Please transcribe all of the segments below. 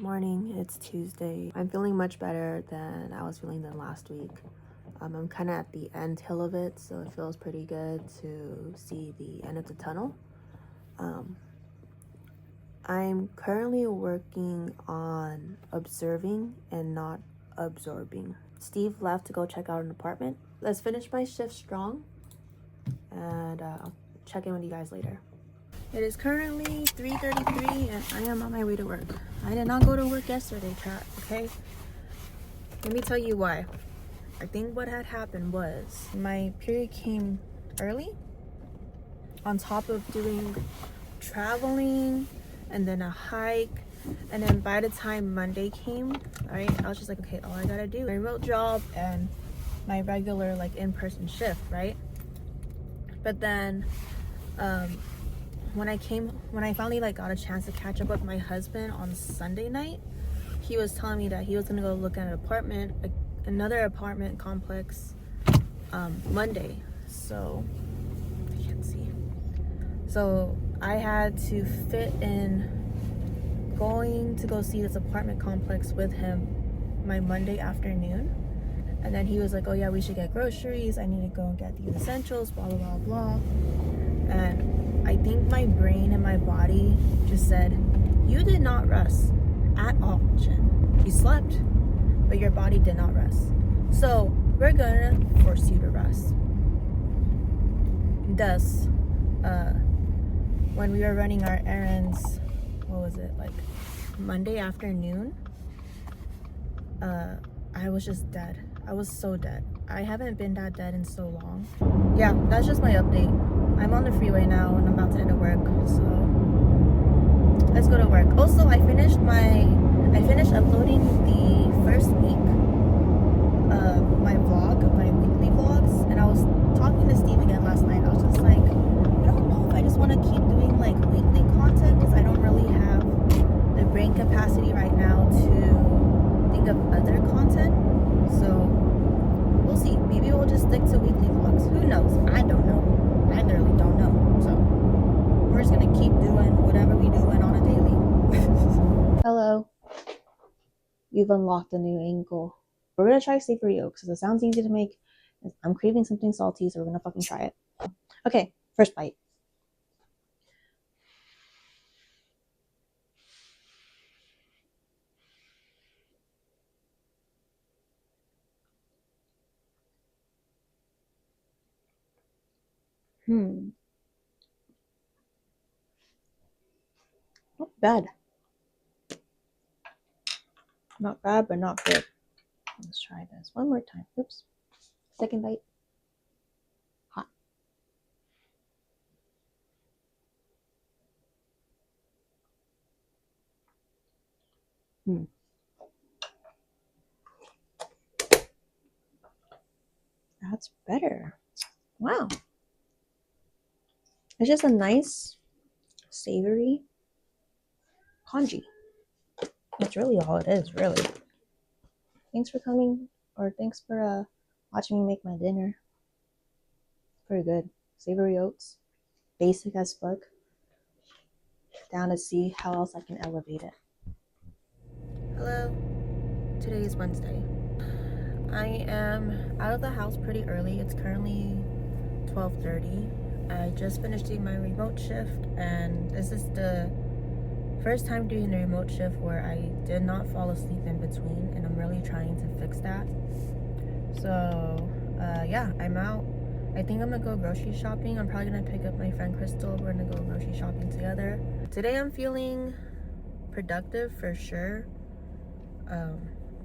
Morning, it's Tuesday. I'm feeling much better than I was feeling than last week. I'm kind of at the end hill of it, so it feels pretty good to see the end of the tunnel. I'm currently working on observing and not absorbing. Steve left to go check out an apartment. Let's finish my shift strong, and I'll check in with you guys later. It is currently 3:33 and I am on my way to work. I did not go to work yesterday, chat, okay? Let me tell you why. I think what had happened was my period came early on top of doing traveling and then a hike, and then by the time Monday came, right, I was just like, okay, all I gotta do, my remote job and my regular like in-person shift, right? But then when I finally like got a chance to catch up with my husband on Sunday night, he was telling me that he was gonna go look at an apartment, another apartment complex, Monday. So I can't see. So I had to fit in going to go see this apartment complex with him my Monday afternoon. And then he was like, oh yeah, we should get groceries. I need to go and get these essentials, blah, blah, blah, blah. And I think my brain and my body just said, you did not rest at all, Jen. You slept, but your body did not rest. So we're gonna force you to rest. Thus, when we were running our errands, what was it, like Monday afternoon, I was just dead. I was so dead. I haven't been that dead in so long. Yeah, that's just my update. I'm on the freeway now and I'm about to head to work, so let's go to work. Also, I finished uploading the first week of my vlog, of my weekly vlogs, and I was talking to Steve again last night. I was just like, I don't know if I just want to keep doing like weekly content because I don't really have the brain capacity right now to think of other content. So we'll see. Maybe we'll just stick to weekly vlogs. Who knows? I don't know. I literally don't know. So we're just gonna keep doing whatever we doing on a daily. Hello. You've unlocked a new angle. We're gonna try savory oats because it sounds easy to make. I'm craving something salty, so we're gonna fucking try it. Okay, first bite. Not bad. Not bad, but not good. Let's try this one more time. Oops. Second bite. Hot. That's better. Wow. It's just a nice, savory congee. That's really all it is, really. Thanks for coming, or thanks for watching me make my dinner. Pretty good. Savory oats. Basic as fuck. Down to see how else I can elevate it. Hello. Today is Wednesday. I am out of the house pretty early. It's currently 12:30. I just finished doing my remote shift, and this is the first time doing the remote shift where I did not fall asleep in between, and I'm really trying to fix that. So yeah, I'm out. I think I'm gonna go grocery shopping. I'm probably gonna pick up my friend Crystal. We're gonna go grocery shopping together. Today I'm feeling productive for sure.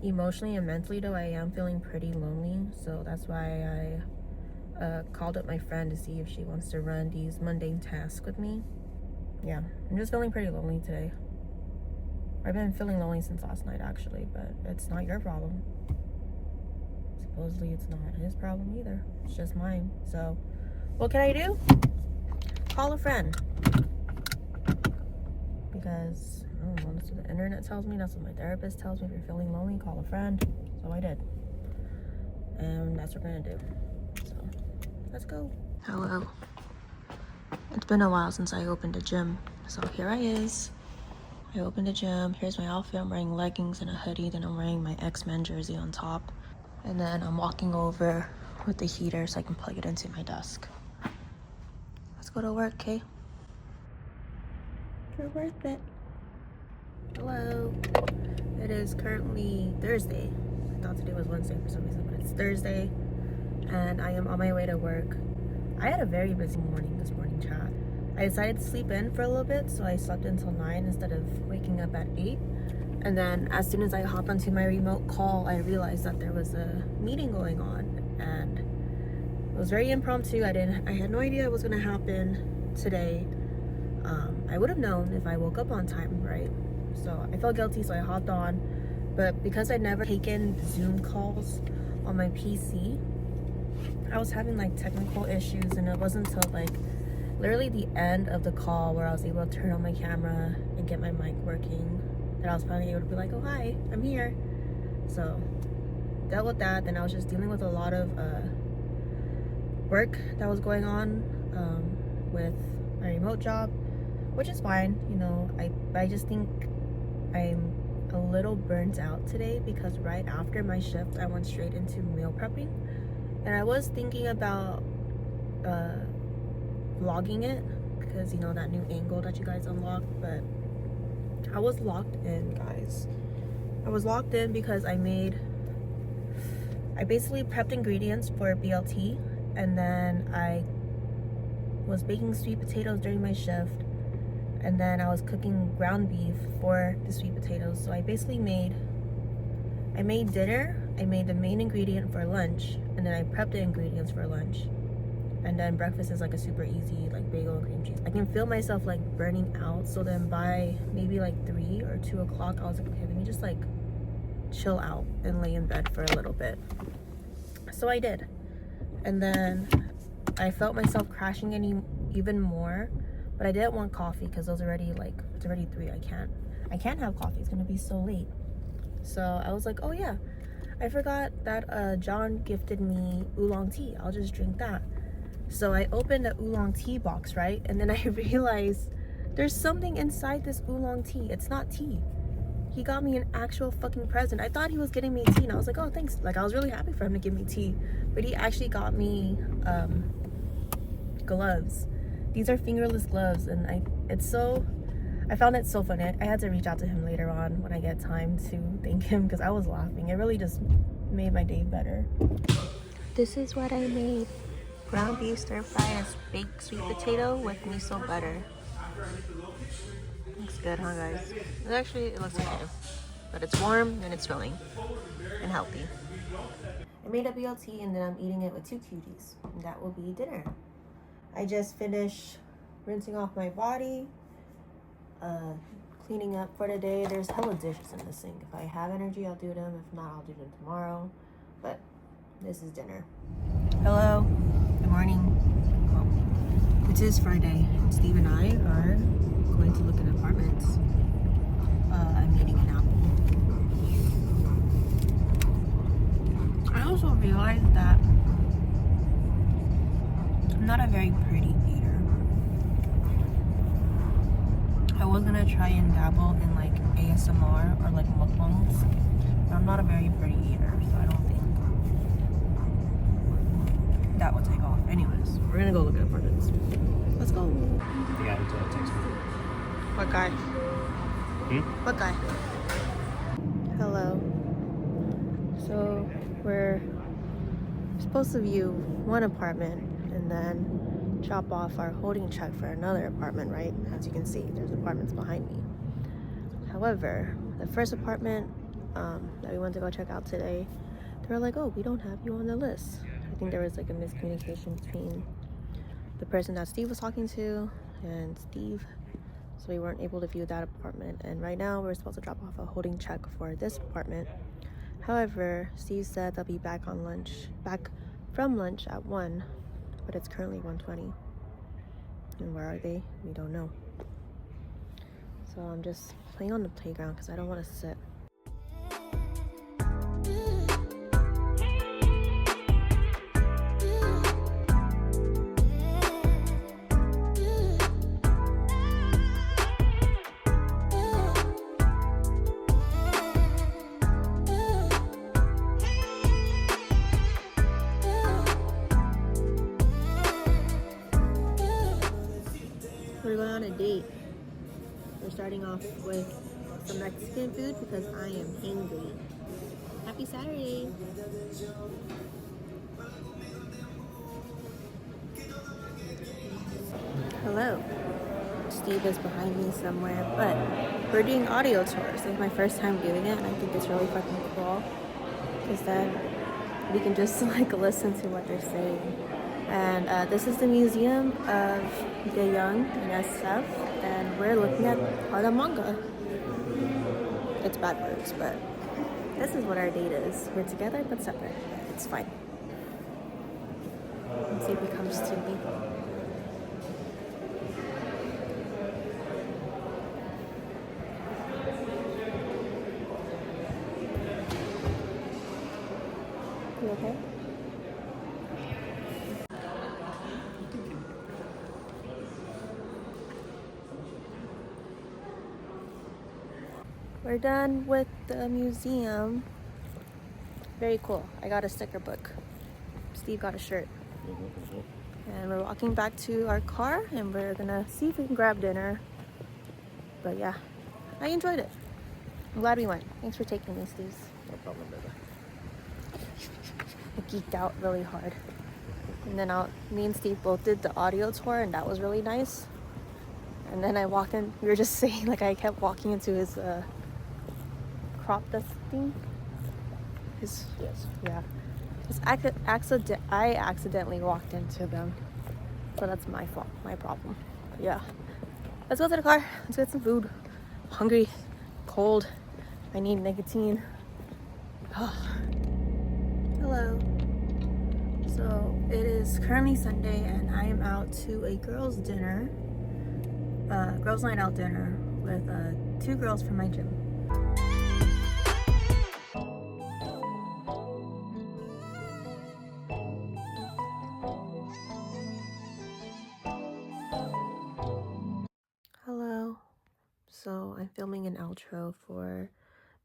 Emotionally and mentally though, I am feeling pretty lonely, so that's why I called up my friend to see if she wants to run these mundane tasks with me. Yeah, I'm just feeling pretty lonely today. I've been feeling lonely since last night actually, but it's not your problem. Supposedly it's not his problem either. It's just mine. So what can I do? Call a friend. Because I don't know, that's what the internet tells me, that's what my therapist tells me. If you're feeling lonely, call a friend. So I did. And that's what we're gonna do. So let's go. Hello. It's been a while since I opened a gym. So here I is. I opened the gym. Here's my outfit. I'm wearing leggings and a hoodie. Then I'm wearing my X-Men jersey on top. And then I'm walking over with the heater so I can plug it into my desk. Let's go to work, okay? You're worth it. Hello. It is currently Thursday. I thought today was Wednesday for some reason, but it's Thursday. And I am on my way to work. I had a very busy morning this morning, chat. I decided to sleep in for a little bit, so I slept until 9 instead of waking up at 8. And then as soon as I hopped onto my remote call, I realized that there was a meeting going on, and it was very impromptu. I had no idea it was gonna happen today. I would have known if I woke up on time, right? So I felt guilty, so I hopped on. But because I'd never taken Zoom calls on my PC, I was having like technical issues, and it wasn't until like literally the end of the call where I was able to turn on my camera and get my mic working that I was finally able to be like, oh hi, I'm here. So dealt with that. Then I was just dealing with a lot of work that was going on with my remote job, which is fine, you know. I just think I'm a little burnt out today because right after my shift I went straight into meal prepping, and I was thinking about vlogging it because, you know, that new angle that you guys unlocked, but I was locked in, guys. I was locked in because I basically prepped ingredients for BLT, and then I was baking sweet potatoes during my shift, and then I was cooking ground beef for the sweet potatoes. So I basically made dinner, I made the main ingredient for lunch, and then I prepped the ingredients for lunch. And then breakfast is like a super easy, like bagel and cream cheese. I can feel myself like burning out. So then by maybe like 3 or 2 o'clock, I was like, okay, let me just like chill out and lay in bed for a little bit. So I did. And then I felt myself crashing even more, but I didn't want coffee because it's already 3. I can't have coffee. It's gonna be so late. So I was like, oh yeah, I forgot that John gifted me oolong tea. I'll just drink that. So I opened the oolong tea box, right? And then I realized there's something inside this oolong tea. It's not tea. He got me an actual fucking present. I thought he was getting me tea, and I was like, oh, thanks. Like, I was really happy for him to give me tea. But he actually got me gloves. These are fingerless gloves, and I found it so funny. I had to reach out to him later on when I get time to thank him because I was laughing. It really just made my day better. This is what I made. Ground beef stir fry and baked sweet potato with miso butter. Looks good, huh, guys? It looks okay. But it's warm and it's filling and healthy. I made a BLT and then I'm eating it with 2 cuties. And that will be dinner. I just finished rinsing off my body, cleaning up for the day. There's hella dishes in the sink. If I have energy, I'll do them. If not, I'll do them tomorrow. But this is dinner. Hello. Good morning. Well, it is Friday. Steve and I are going to look at apartments. I'm eating an apple. I also realized that I'm not a very pretty eater. I was gonna try and dabble in like ASMR or like mukbangs, but I'm not a very pretty eater, so I don't think that will take off. Anyways, we're gonna go look at apartments. Let's go. The guy who texted me. What guy? What guy? Hello. So we're supposed to view one apartment and then chop off our holding check for another apartment, right? As you can see, there's apartments behind me. However, the first apartment that we went to go check out today, they were like, oh, we don't have you on the list. I think there was like a miscommunication between the person that Steve was talking to and Steve, so we weren't able to view that apartment. And right now we're supposed to drop off a holding check for this apartment. However, Steve said they'll be back from lunch at 1, but it's currently 1:20. And where are they? We don't know. So I'm just playing on the playground because I don't want to sit. starting off with some Mexican food because I am hungry. Happy Saturday! Hello. Steve is behind me somewhere, but we're doing audio tours. It's my first time doing it, and I think it's really fucking cool because then we can just like listen to what they're saying. And this is the Museum of the Young in SF, and we're looking at the manga. It's bad words, but this is what our date is. We're together but separate. It's fine. Let's see if he comes to me. You okay? We're done with the museum. Very cool. I got a sticker book. Steve got a shirt. And we're walking back to our car and we're gonna see if we can grab dinner. But yeah, I enjoyed it. I'm glad we went. Thanks for taking me, Steve. No problem, baby. I geeked out really hard. And then me and Steve both did the audio tour and that was really nice. And then I walked in, we were just saying, like I kept walking into his crop dust thing. Yes. Yeah. I accidentally walked into them. So that's my fault, my problem. But yeah. Let's go to the car. Let's get some food. I'm hungry, cold. I need nicotine. Hello. So it is currently Sunday and I am out to a girls' dinner. Girls' night out dinner with 2 girls from my gym. Hello. So I'm filming an outro for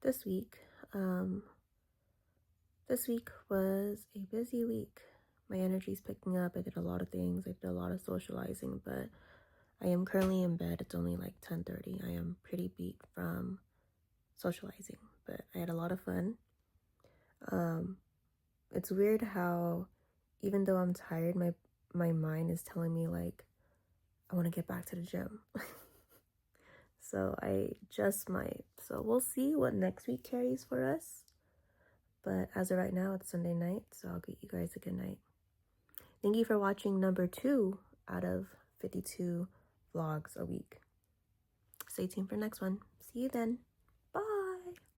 this week. This week was a busy week. My energy's picking up. I did a lot of things. I did a lot of socializing, but I am currently in bed. It's only like 10:30. I am pretty beat from socializing, but I had a lot of fun. It's weird how even though I'm tired, my mind is telling me like I want to get back to the gym. So I just might. So we'll see what next week carries for us. But as of right now, it's Sunday night, so I'll get you guys a good night. Thank you for watching number 2 out of 52 vlogs a week. Stay tuned for the next one. See you then.